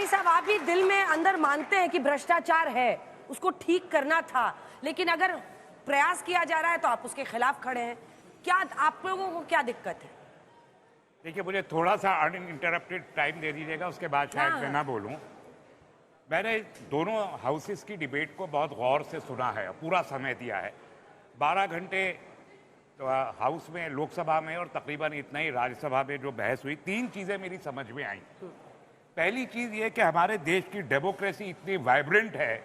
अंसारी साहब, आप भी दिल में अंदर मानते हैं कि भ्रष्टाचार है, उसको ठीक करना था, लेकिन अगर प्रयास किया जा रहा है तो आप उसके खिलाफ खड़े हैं। क्या आप लोगों को क्या दिक्कत है? देखिए, मुझे थोड़ा सा अनइंटरप्टेड टाइम दे दीजिएगा, उसके बाद शायद मैं ना बोलूं। मैंने दोनों हाउसेस की डिबेट को बहुत गौर से सुना है, पूरा समय दिया है। 12 घंटे तो हाउस में, लोकसभा में, और तकरीबन इतना ही राज्यसभा में जो बहस हुई, 3 चीजें मेरी समझ में आई। पहली चीज ये कि हमारे देश की डेमोक्रेसी इतनी वाइब्रेंट है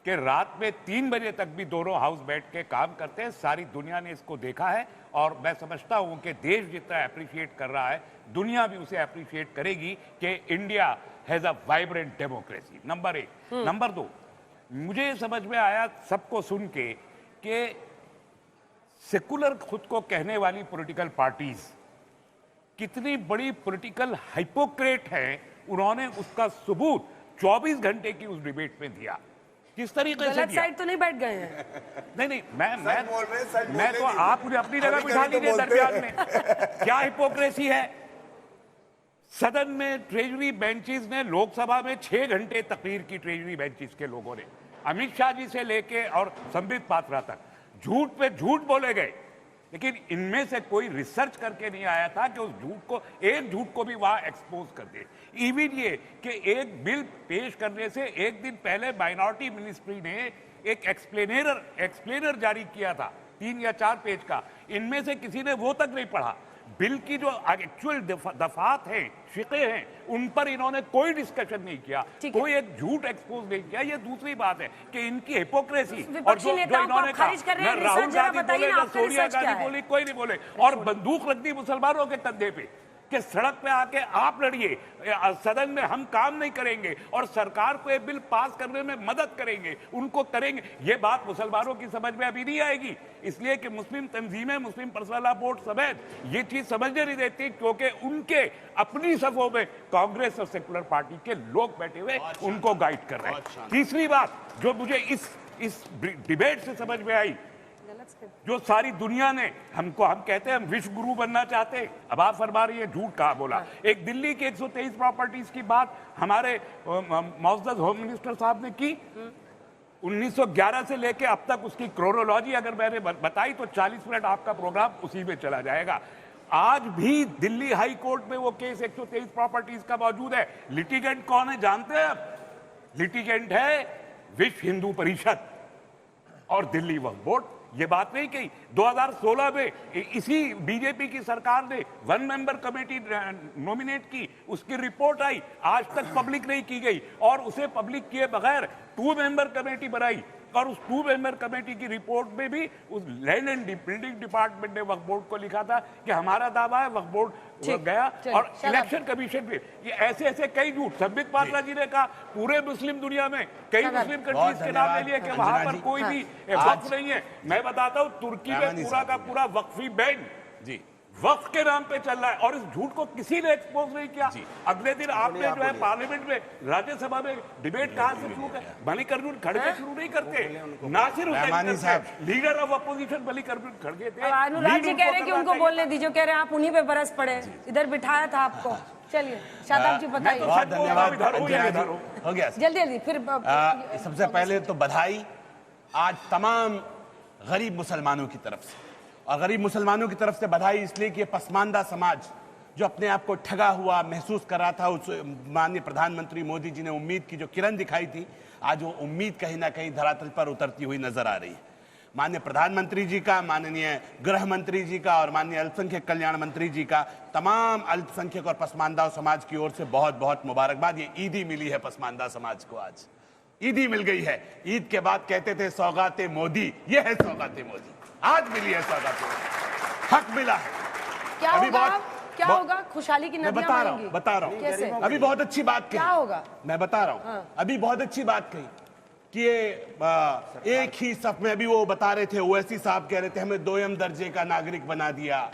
कि रात में 3 बजे तक भी दोनों हाउस बैठ के काम करते हैं। सारी दुनिया ने इसको देखा है और मैं समझता हूं कि देश जितना अप्रिशिएट कर रहा है, दुनिया भी उसे अप्रिशिएट करेगी कि India has a vibrant democracy. Number 1। Number 2, मुझे समझ में आया सबको सुन के कि सेकुलर खुद को कहने वाली पॉलिटिकल पार्टीज कितनी बड़ी पॉलिटिकल हाइपोक्रेट है। उन्होंने उसका सबूत 24 घंटे की उस डिबेट में दिया। किस तरीके से दिया? साइड तो नहीं बैठ गए हैं। नहीं, मैं तो आप मुझे अपनी जगह बिठा लीजिए दरमियान में। क्या हिपोक्रेसी है? सदन में ट्रेजरी बेंचेस ने, लोकसभा में 6 घंटे तकरीर की ट्रेजरी बेंचेस के लोगों ने, अमित शाह जी से लेके और संबित पात्रा तक झूठ पे झूठ बोले गए। लेकिन इनमें से कोई रिसर्च करके नहीं आया था कि उस झूठ को, एक झूठ को भी वहां एक्सपोज कर दे। इवन ये कि एक बिल पेश करने से एक दिन पहले माइनॉरिटी मिनिस्ट्री ने एक एक्सप्लेनर जारी किया था 3 या 4 पेज का। इनमें से किसी ने वो तक नहीं पढ़ा। बिल की जो एक्चुअल दफात हैं, शिक़े हैं, उन पर इन्होंने कोई डिस्कशन नहीं किया, कोई एक झूठ एक्सपोज नहीं किया। ये दूसरी बात है कि इनकी हिपोक्रेसी, और जो इन्होंने कहा, न राहुल गांधी बोले, न सोनिया गांधी बोली, कोई नहीं बोले, और बंदूक रख दी मुसलमानों के कंधे पे कि सड़क पे आके आप लड़िए, सदन में हम काम नहीं करेंगे और सरकार को ये बिल पास करने में मदद करेंगे, उनको करेंगे। ये बात मुसलमानों की समझ में अभी नहीं आएगी, इसलिए कि मुस्लिम तंजीमें, मुस्लिम पर्सनल लॉ बोर्ड समेत ये चीज समझने नहीं देती, क्योंकि उनके अपनी सफों में कांग्रेस और सेकुलर पार्टी के लोग बैठे हुए उनको गाइड कर रहे हैं। तीसरी बात जो मुझे इस डिबेट से समझ में आई, जो सारी दुनिया ने हम कहते हैं हम विश्व गुरु बनना चाहते हैं, अब आप फरमा रही है झूठ कहा बोला। एक दिल्ली की 123 प्रॉपर्टीज की बात हमारे मौजूदा होम मिनिस्टर साहब ने की। 1911 से लेके अब तक उसकी क्रोनोलॉजी अगर मैंने बताई तो 40 मिनट आपका प्रोग्राम उसी में चला जाएगा। आज भी दिल्ली हाई कोर्ट में वो केस 123 प्रॉपर्टीज का मौजूद है। लिटिगेंट कौन है जानते हैं आप? लिटिगेंट है विश्व हिंदू परिषद और दिल्ली वक्फ बोर्ड। ये बात नहीं कही। 2016 में इसी बीजेपी की सरकार ने 1 मेंबर कमेटी नॉमिनेट की, उसकी रिपोर्ट आई, आज तक पब्लिक नहीं की गई, और उसे पब्लिक किए बगैर 2 मेंबर कमेटी बनाई, और उस 2 मेंबर कमेटी की रिपोर्ट में भी उस लैंड एंड बिल्डिंग डिपार्टमेंट ने वक्फ बोर्ड को लिखा था कि हमारा दावा है, वक्फ बोर्ड गया। और इलेक्शन कमीशन पे ये ऐसे कई झूठ। संबित पात्रा जी ने कहा पूरे मुस्लिम दुनिया में कई मुस्लिम कंट्रीज के नाम ले लिए कि वहां पर कोई भी वक्फ नहीं है। मैं बताता हूं, तुर्की में पूरा का पूरा वक्फी बैंक जी वक्फ के नाम पे चल रहा है, और इस झूठ को किसी ने एक्सपोज नहीं किया। अगले दिन आपने जो है पार्लियामेंट में, राज्यसभा में डिबेट कहां से शुरू कर, मल्लिकार्जुन खड़गे शुरू नहीं करते, नासिर हुसैन साहब लीडर ऑफ अपोजिशन मल्लिकार्जुन खड़गे थे। अनुराग जी कह रहे हैं कि उनको बोलने दीजिए, कह रहे हैं आप उन्हीं पे बरस पड़े, इधर बिठाया था आपको। चलिए शादाब जी बताइए। बहुत धन्यवाद, हो गया जल्दी फिर। सबसे पहले तो बधाई आज तमाम गरीब मुसलमानों की तरफ से, और गरीब मुसलमानों की तरफ से बधाई इसलिए कि पसमानदा समाज जो अपने आप को ठगा हुआ महसूस कर रहा था, उस माननीय प्रधानमंत्री मोदी जी ने उम्मीद की जो किरण दिखाई थी, आज वो उम्मीद कहीं ना कहीं धरातल पर उतरती हुई नजर आ रही है। माननीय प्रधानमंत्री जी का, माननीय गृह मंत्री जी का और माननीय अल्पसंख्यक कल्याण मंत्री जी का तमाम अल्पसंख्यक और पसमानदा समाज की ओर से बहुत बहुत मुबारकबाद। ये ईदी मिली है पसमानदा समाज को, आज ईदी मिल गई है। ईद के बाद कहते थे सौगाते मोदी, ये है सौगाते मोदी, आज मिली है सौगाते मोदी, हक मिला है। क्या होगा? खुशहाली की नदियां बहेंगी। बता रहा हूँ अभी बहुत अच्छी बात कही। क्या होगा? मैं बता रहा हूँ अभी बहुत अच्छी बात कही कि ये एक ही सफ में, अभी वो बता रहे थे, ओवैसी साहब कह रहे थे हमें 2म दर्जे का नागरिक बना दिया।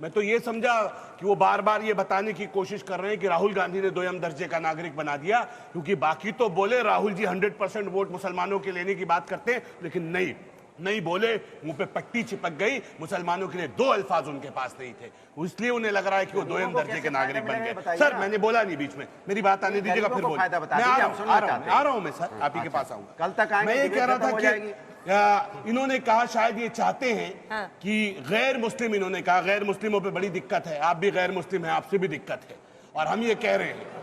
मैं तो ये समझा कि वो बार बार ये बताने की कोशिश कर रहे हैं कि राहुल गांधी ने 2म दर्जे का नागरिक बना दिया, क्योंकि बाकी तो बोले राहुल जी 100% वोट मुसलमानों के लेने की बात करते हैं, लेकिन नहीं, नहीं बोले, मुंह पे पट्टी चिपक गई। मुसलमानों के लिए दो अल्फाज उनके पास नहीं थे, इसलिए उन्हें लग रहा है कि वो दोयम दर्जे के नागरिक बन गए। सर मैंने बोला नहीं, बीच में मेरी बात आने दीजिएगा, फिर बोल। मैं आ रहा हूं मैं सर, आप ही के पास आऊंगा। कल तक मैं ये कह रहा था कि इन्होंने कहा शायद ये चाहते हैं कि गैर मुस्लिम, इन्होंने कहा गैर मुस्लिमों पे बड़ी दिक्कत है, आप भी गैर मुस्लिम हैं, आपसे भी दिक्कत है, और हम ये कह रहे हैं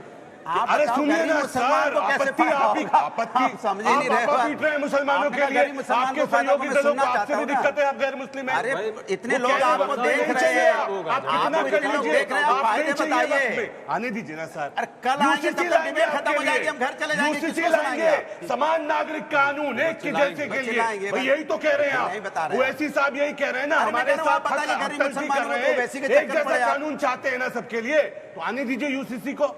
अरे सुनिए ना सर, आपत्ति आप समझ नहीं रहे मुसलमानों के लिए, आपके सहयोगी दलों को आपसे भी दिक्कत है, आप गैर मुस्लिम हैं। अरे इतने लोग आपको देख रहे हैं, आप कितना कर लीजिए, आने दीजिए ना सर। कल आएंगे तब तक डिबेट खत्म हो जाएगी, हम घर चले जाएंगे। समान नागरिक कानून एक के जैसे के लिए, यही तो कह रहे हैं आप। ओवैसी साहब यही कह रहे हैं ना, हमारे साथ एक जैसा कानून चाहते हैं ना सबके लिए, तो आने दीजिए यूसीसी को,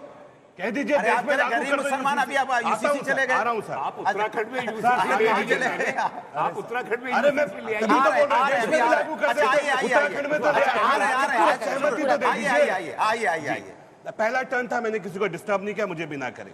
कह दीजिए गरीब मुसलमान। अभी आप यूसीसी चले गए। आ रहा हूं सर, आप उत्तराखंड में यूसीसी, आप उत्तराखंड में अरे मैं तभी तो बोल रहा हूं लागू कर देते, उत्तराखंड में तो सहमति तो दे दीजिए। आइए। पहला टर्न था, मैंने किसी को डिस्टर्ब नहीं किया, मुझे भी ना करें।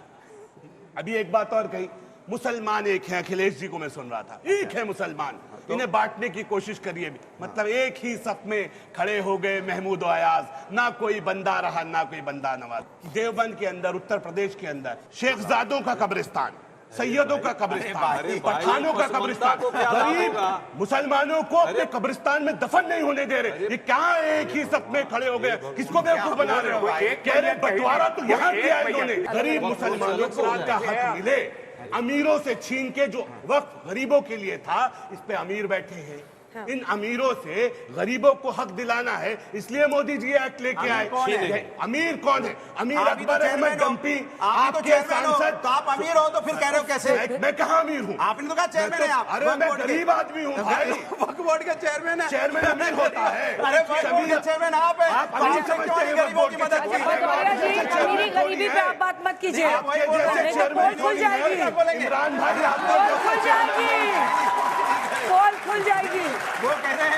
अभी एक बात और कही, मुसलमान एक है, अखिलेश जी को मैं सुन रहा था, एक है मुसलमान, इन्हें बांटने की कोशिश करिए, मतलब एक ही सफ में खड़े हो गए महमूद अयाज, ना कोई बंदा रहा ना कोई बंदा नवाज। देवबंद के अंदर, उत्तर प्रदेश के अंदर शेखजादों का कब्रिस्तान, सैयदों का कब्रिस्तान, पठानों का कब्रिस्तान, गरीब मुसलमानों को अपने कब्रिस्तान में दफन नहीं होने दे रहे। ये क्या एक ही सफ में खड़े हो गए, किसको बेवकूफ बना रहे हो? कह रहे बंटवारा तो यहाँ किया है इन्होंने, गरीब मुसलमानों को उनका हक मिले, अमीरों से छीन के जो वक्त गरीबों के लिए था, इस पे अमीर बैठे हैं। इन अमीरों से गरीबों को हक दिलाना है, इसलिए मोदी जी एक्ट लेके आए। अमीर कौन है? अमीर अकबर अहमद गंपी, आपके सांसद। तो आप अमीर हो तो फिर कह रहे हो कैसे? मैं कहाँ अमीर हूँ? आपने तो कहा चेयरमैन है आप। अरे मैं गरीब आदमी हूँ भाई। वक्फ बोर्ड के चेयरमैन है। चेयरमैन अमीर होता है। अरे वक्फ बोर्ड के चेयरमैन आप हैं। आप अमीर समझते हैं गरीबों की मदद की। अमीरी गरीबी पे आप बात मत कीजिए, इमरान भाई पोल खुल जाएगी।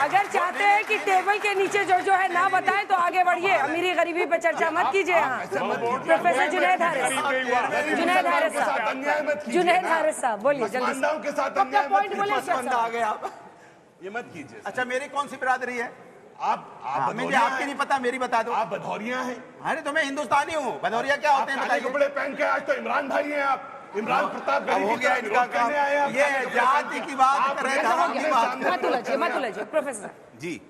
अगर चाहते हैं कि टेबल के नीचे जो है ना बताएं तो आगे बढ़िए, अमीरी गरीबी पे चर्चा मत कीजिए। प्रोफेसर जुनैद हारिस साहब बोलिए जल्दी के साथ अपना पॉइंट बोले। ये मत कीजिए। अच्छा मेरी कौन सी बिरादरी है? आप मुझे आपकी नहीं पता, मेरी बता दो। आप भदौरिया हैं। अरे तो मैं हिंदुस्तानी हूँ, भदौरिया क्या होते हैं? कपड़े पहन के आज तो इमरान भाई हैं आप, इमरान प्रताप हो गया इनका काम। ये जाति की बात कर रहे हैं, मत उलझिए प्रोफेसर जी।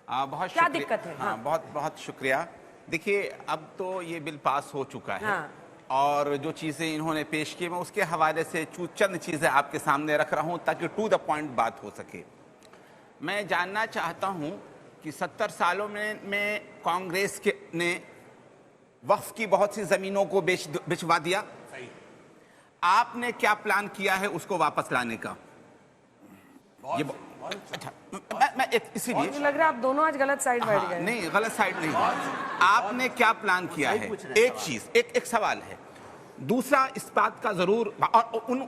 बहुत क्या दिक्कत है? हाँ, बहुत बहुत शुक्रिया। देखिए अब तो ये बिल पास हो चुका है, हाँ। और जो चीज़ें इन्होंने पेश की मैं उसके हवाले से चंद चीज़ें आपके सामने रख रहा हूँ ताकि टू द पॉइंट बात हो सके। मैं जानना चाहता हूँ कि 70 सालों में कांग्रेस ने वक्फ की बहुत सी ज़मीनों को बेचवा दिया, आपने क्या प्लान किया है उसको वापस लाने का? ये अच्छा, मैं इसीलिए लग रहा है आप दोनों आज गलत साइड बैठ गए। नहीं, गलत साइड नहीं, आपने क्या प्लान किया है? एक चीज, एक सवाल है। दूसरा इस बात का जरूर, और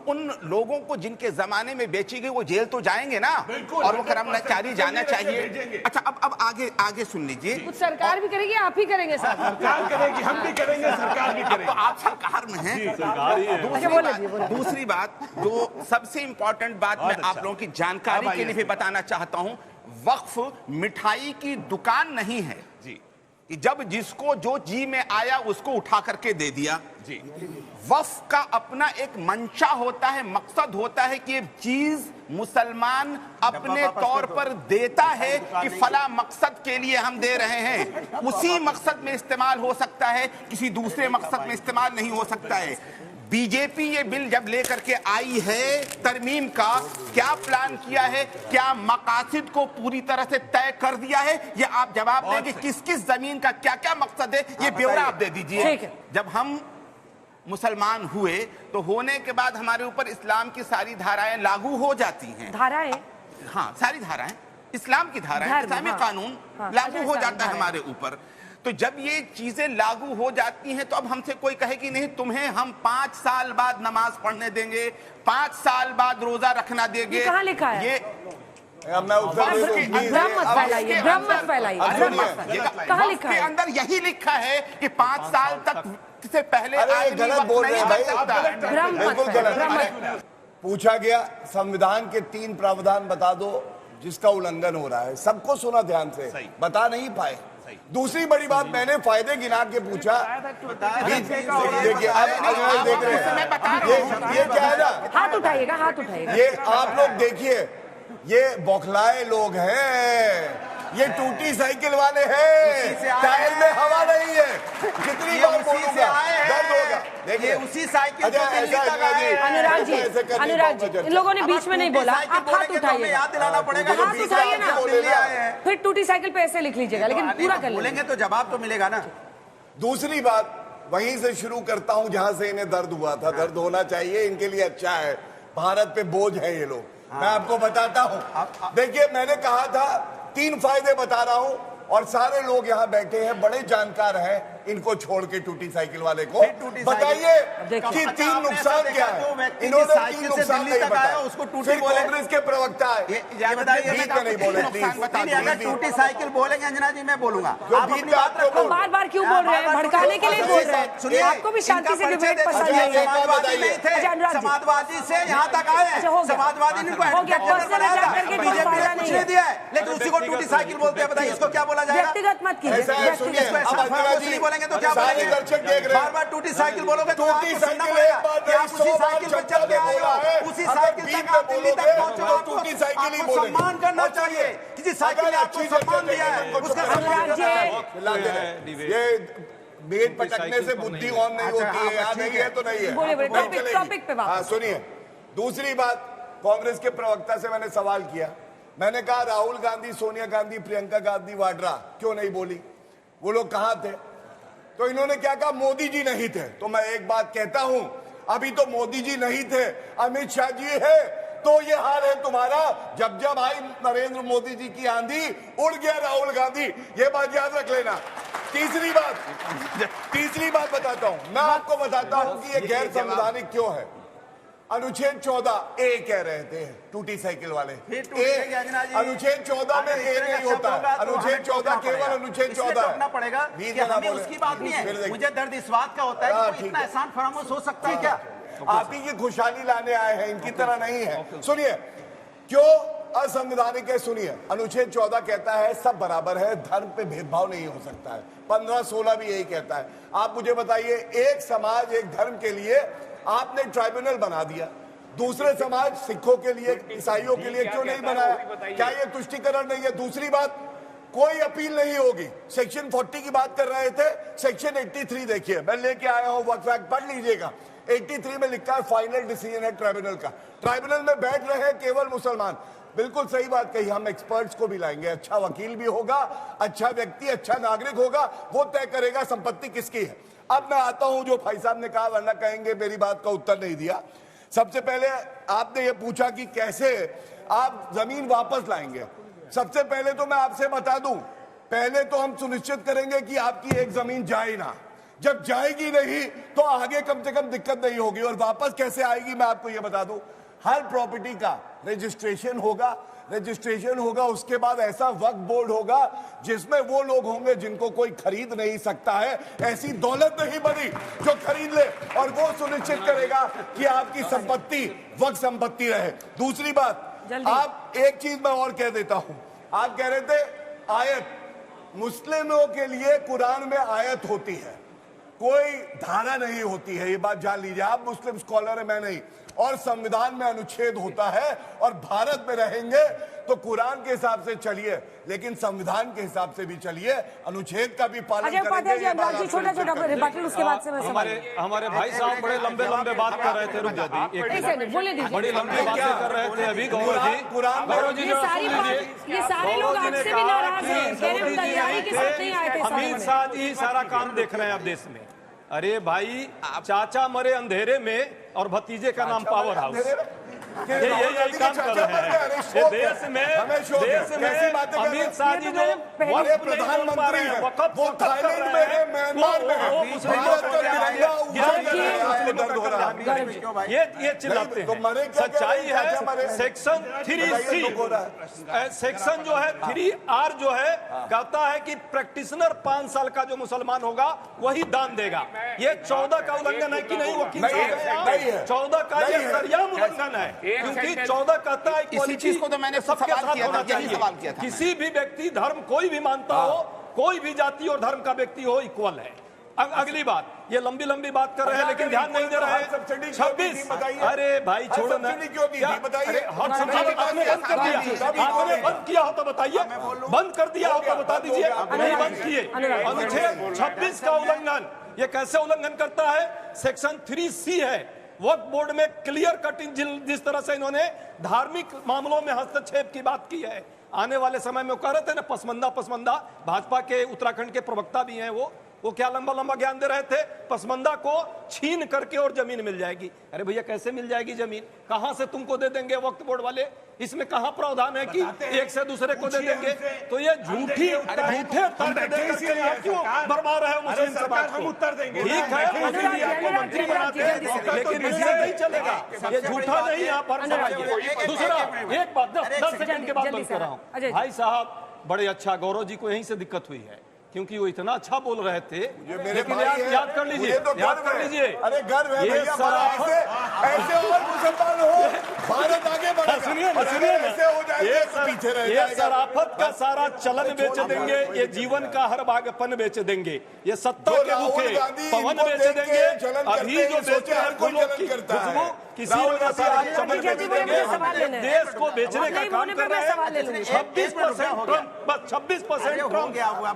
उन लोगों को जिनके जमाने में बेची गई वो जेल तो जाएंगे ना, और वो कर्मचारी जाना चाहिए। अच्छा अब आगे सुन लीजिए। कुछ सरकार भी करेगी, आप ही करेंगे सर? सरकार करेगी, हम भी करेंगे, सरकार भी करेगी। तो आप सरकार में हैं। दूसरी बात जो सबसे इंपॉर्टेंट बात मैं आप लोगों की जानकारी के लिए भी बताना चाहता हूँ, वक्फ मिठाई की दुकान नहीं है जी, जब जिसको जो जी में आया उसको उठा करके दे दिया जी। वक्फ का अपना एक मंशा होता है, मकसद होता है कि ये चीज मुसलमान अपने तौर पर देता है कि फला मकसद के लिए हम दे रहे हैं, उसी मकसद में इस्तेमाल हो सकता है, किसी दूसरे मकसद में इस्तेमाल नहीं हो सकता है। बीजेपी ये बिल जब लेकर के आई है तरमीम का, क्या प्लान किया है, क्या मकासद को पूरी तरह से तय कर दिया है, ये आप जवाब दें कि किस किस जमीन का क्या क्या मकसद है, ये ब्यौरा आप दे दीजिए। जब हम मुसलमान हुए तो होने के बाद हमारे ऊपर इस्लाम की सारी धाराएं लागू हो जाती हैं। धाराएं? हाँ, सारी धाराएं, इस्लाम की धाराएं, इस्लामी कानून लागू हो जाता है हमारे ऊपर। तो जब ये चीजें लागू हो जाती हैं तो अब हमसे कोई कहे कि नहीं तुम्हें हम 5 साल बाद नमाज पढ़ने देंगे, 5 साल बाद रोजा रखना देंगे। ये कहाँ लिखा है? ये भ्रम मत फैलाइए, भ्रम मत फैलाइए। कहाँ लिखा है? अंदर यही लिखा है कि 5 साल तक से पहले गलत बोल रहे हैं भाई, भ्रम मत। पूछा गया संविधान के 3 प्रावधान बता दो जिसका उल्लंघन हो रहा है, सबको सुना ध्यान से, बता नहीं पाए। दूसरी बड़ी बात, मैंने फायदे गिना के पूछा। देखिए आप देख रहे हैं ये क्या है ना, हाथ उठाइएगा, हाथ उठाइएगा। ये आप लोग देखिए, ये बौखलाए लोग हैं, ये टूटी साइकिल वाले हैं, टायर में हवा नहीं है, कितनी बार बोलूंगा, दर्द होगा। देखिए उसी साइकिल को दिल्ली तक आए। अनुराग जी, इन लोगों ने बीच में नहीं बोला, आप हाथ उठाइए, याद दिलाना पड़ेगा, हाथ उठाइए ना, दिल्ली आए हैं। फिर टूटी साइकिल पे ऐसे लिख लीजिएगा, लेकिन पूरा कर बोलेंगे तो जवाब तो मिलेगा ना। दूसरी बात, वहीं से शुरू करता हूं जहां से इन्हें दर्द हुआ था। दर्द होना चाहिए, इनके लिए अच्छा है, भारत पे बोझ है ये लोग। मैं आपको बताता हूं, देखिए मैंने कहा था 3 फायदे बता रहा हूं, और सारे लोग यहाँ बैठे हैं, बड़े जानकार हैं, इनको छोड़ के टूटी साइकिल वाले को बताइए कि 3 नुकसान क्या है। इन्होंने 3 नुकसान नहीं बताया, उसको टूटी फिर कांग्रेस के प्रवक्ता है, नहीं बोले अगर टूटी साइकिल बोलेंगे अंजना जी मैं बोलूंगा, आप अपनी बात तो बार-बार क्यों बोल रहे हैं? भड़काने के लिए बोल रहे हैं। सुनिए, आपको भी शांति से डिबेट पसंद नहीं है। समाजवादी नहीं थे, समाजवादी से यहाँ तक आए, समाजवादी ने कुछ नहीं दिया है, लेकिन उसी को टूटी साइकिल बोलते हैं। बताइए इसको क्या बोला जाएगा? व्यक्तिगत मत कीजिए, नहीं बोलेंगे तो क्या बोलेंगे? बार-बार टूटी साइकिल बोलोगे तो टूटी साइकिल एक बार नहीं, 100 बार चल के बोला है, उसी साइकिल तक आप दिल्ली तक पहुंचो, टूटी साइकिल ही आपको बोलेंगे। सम्मान करना चाहिए, किसी साइकिल ने आपको सम्मान दिया है, उसका सम्मान करना चाहिए। ये बेट पटकने से बुद्धि ऑन नहीं होती है, यहाँ नहीं है तो नहीं है। टॉपिक पे हाँ सुनिए, दूसरी बात, कांग्रेस के प्रवक्ता से मैंने सवाल किया, मैंने कहा राहुल गांधी, सोनिया गांधी, प्रियंका गांधी वाड्रा क्यों नहीं बोली, वो लोग कहां थे? तो इन्होंने क्या कहा, मोदी जी नहीं थे। तो मैं एक बात कहता हूं, अभी तो मोदी जी नहीं थे, अमित शाह जी है, तो ये हाल है तुम्हारा। जब जब आई नरेंद्र मोदी जी की आंधी, उड़ गया राहुल गांधी, ये बात याद रख लेना। तीसरी बात बताता हूं, मैं आपको बताता हूं कि ये गैर संवैधानिक क्यों है। अनुच्छेद 14 ए कह रहे थे टूटी साइकिल वाले, अनुच्छेद 14 में ए नहीं होता, अनुच्छेद 14 केवल अनुच्छेद 14 पड़ेगा। हमें उसकी बात नहीं है, मुझे दर्द इस बात का होता है कि इतना एहसान फरामोश हो सकता है क्या? आप ही की खुशहाली लाने आए हैं, इनकी तरह नहीं है। सुनिए क्यों असंवैधानिक है, सुनिए, अनुच्छेद 14 कहता है सब बराबर है, धर्म पे भेदभाव नहीं हो सकता है। 15-16 भी यही कहता है। आप मुझे बताइए, एक समाज एक धर्म के लिए आपने ट्राइब्यूनल बना दिया, दूसरे समाज सिखों के लिए, ईसाइयों के लिए क्यों नहीं बनाया? क्या ये तुष्टिकरण नहीं है? दूसरी बात, कोई अपील नहीं होगी। सेक्शन 40 की बात कर रहे थे, सेक्शन 83 देखिए, मैं लेके आया हूं, वक्फ एक्ट पढ़ लीजिएगा। 83 में लिखा है फाइनल डिसीजन है ट्राइब्यूनल का। ट्राइब्यूनल में बैठ रहे हैं केवल मुसलमान। बिल्कुल सही बात कही, हम एक्सपर्ट्स को भी लाएंगे, अच्छा वकील भी होगा, अच्छा व्यक्ति, अच्छा नागरिक होगा, वो तय करेगा संपत्ति किसकी है। अब मैं आता हूं जो भाई साहब ने कहा, वरना कहेंगे मेरी बात का उत्तर नहीं दिया। सबसे पहले आपने ये पूछा कि कैसे आप जमीन वापस लाएंगे। सबसे पहले तो मैं आपसे बता दूं, पहले तो हम सुनिश्चित करेंगे कि आपकी एक जमीन जाए ना, जब जाएगी नहीं तो आगे कम से कम दिक्कत नहीं होगी। और वापस कैसे आएगी मैं आपको ये बता दूं, हर प्रॉपर्टी का रजिस्ट्रेशन होगा, उसके बाद ऐसा वक्फ बोर्ड होगा जिसमें वो लोग होंगे जिनको कोई खरीद नहीं सकता है, ऐसी दौलत नहीं बनी जो खरीद ले, और वो सुनिश्चित करेगा कि आपकी संपत्ति वक्फ संपत्ति रहे। दूसरी बात, आप एक चीज मैं और कह देता हूं, आप कह रहे थे आयत, मुस्लिमों के लिए कुरान में आयत होती है, कोई धारा नहीं होती है, ये बात जान लीजिए। आप मुस्लिम स्कॉलर है, मैं नहीं। और संविधान में अनुच्छेद होता है, और भारत में रहेंगे तो कुरान के हिसाब से चलिए, लेकिन संविधान के हिसाब से भी चलिए, अनुच्छेद का भी पालन करेंगे। छोटा-छोटा रिबटल, उसके बाद से हमारे भाई साहब बड़े लंबे बात कर रहे थे, रुक जाती, बड़ी लंबी बातें कर रहे थे अभी गौरव जी। ये सारे लोग आपसे भी नाराज हैं, कह रहे हैं तैयारी के साथ नहीं आए थे। अमित शाह जी सारा काम देख रहे हैं अब देश में। अरे भाई, चाचा मरे अंधेरे में और भतीजे का नाम पावर हाउस। यही काम कर रहे हैं। ये देश में अमित शाह जी जो प्रधानमंत्री है वो थाईलैंड में है, म्यांमार में है, ये चिल्लाते हैं। सच्चाई है सेक्शन 3C सेक्शन जो है 3R जो है कहता है कि प्रैक्टिशनर 5 साल का जो मुसलमान होगा वही दान देगा। ये 14 का उल्लंघन है कि नहीं? वो 14 का ये सरियाम उल्लंघन है, क्योंकि 14 कहता है इसी चीज को तो मैंने सबके सवाल साथ किया होना था, यही चाहिए। सवाल किया था। किसी भी व्यक्ति धर्म कोई भी मानता हो, कोई भी जाति और धर्म का व्यक्ति हो, इक्वल है। अगली बात, ये लंबी लंबी बात कर रहे हैं लेकिन ध्यान नहीं दे रहे हैं। 26 अरे भाई छोड़ो ना, आपने बंद कर दिया, आपने बंद किया हो तो बताइए, बंद कर दिया हो तो बता दीजिए, नहीं बंद किए। अनुच्छेद 26 का उल्लंघन, ये कैसे उल्लंघन करता है? सेक्शन 3C है, वक्फ बोर्ड में क्लियर कटिंग जिस तरह से इन्होंने धार्मिक मामलों में हस्तक्षेप की बात की है। आने वाले समय में वो कह रहे थे ना पसमंदा, भाजपा के उत्तराखंड के प्रवक्ता भी हैं, वो क्या लंबा लंबा ज्ञान दे रहे थे, पसमंदा को छीन करके और जमीन मिल जाएगी। अरे भैया कैसे मिल जाएगी जमीन? कहां से तुमको दे देंगे वक्फ बोर्ड वाले? इसमें कहां प्रावधान है कि एक से दूसरे को दे देंगे? तो ये झूठे तर्क देकर आप क्यों बरबा रहे हो मुस्लिम समाज को? उत्तर देंगे, ठीक है, मोदी जी आपको मंत्री बनाते हैं, लेकिन इससे नहीं चलेगा। ये झूठा नहीं आप पर समाइए। दूसरा एक बात 10 सेकंड के बाद बंद कर रहा हूं। भाई साहब बड़े अच्छा, गौरव जी को यहीं से दिक्कत हुई है क्योंकि वो इतना अच्छा बोल रहे थे, लेकिन याद कर लीजिए, याद कर लीजिए, अरे गर्व है भैया, ऐसे और मुसलमान हो, भारत आगे बढ़ेगा। सुनिए, ये शराफत का सारा चलन बेच देंगे, ये जीवन का हर भागपन बेच देंगे, ये सत्ता के भूखे पवन बेच देंगे। अभी जो बेच रहे हैं फूलों की खुशबू, किसी वजह से आज चमन बेच देंगे, देश को बेचने का काम कर रहे हैं। 26% ट्रम्प, बस 26% ट्रम्प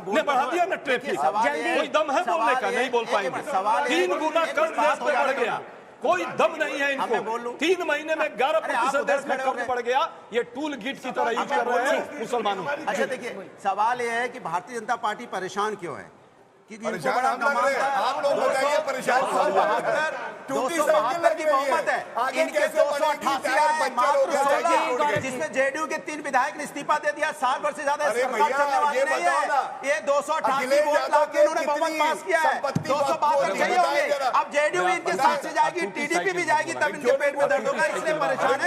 ने बढ़ा दिया ना ट्रैफिक। कोई दम है बोलने का? नहीं बोल पाएंगे। 3 गुना कर्ज देश पे बढ़ गया, कोई दम नहीं है इनको। 3 महीने में 11% देश में कर्ज बढ़ गया। ये टूल गिट की तरह यूज कर रहे हैं मुसलमानों। अच्छा देखिए, सवाल ये है कि भारतीय जनता पार्टी परेशान क्यों है? परेशान आप लग रहे हैं, आप लोग बताइए परेशान 272 की बहुमत है, इनके 288 आए, मात्र 16, जिसमें जेडीयू के 3 विधायक ने इस्तीफा दे दिया। 7 वर्ष से ज्यादा सरकार चलने वाली नहीं है। ये 288 वोट ला के इन्होंने बहुमत पास किया है, 272 चाहिए होंगे। अब जेडीयू इनके साथ से जाएगी, टीडीपी भी जाएगी, तब इनके पेट में दर्द होगा, इसलिए परेशान है।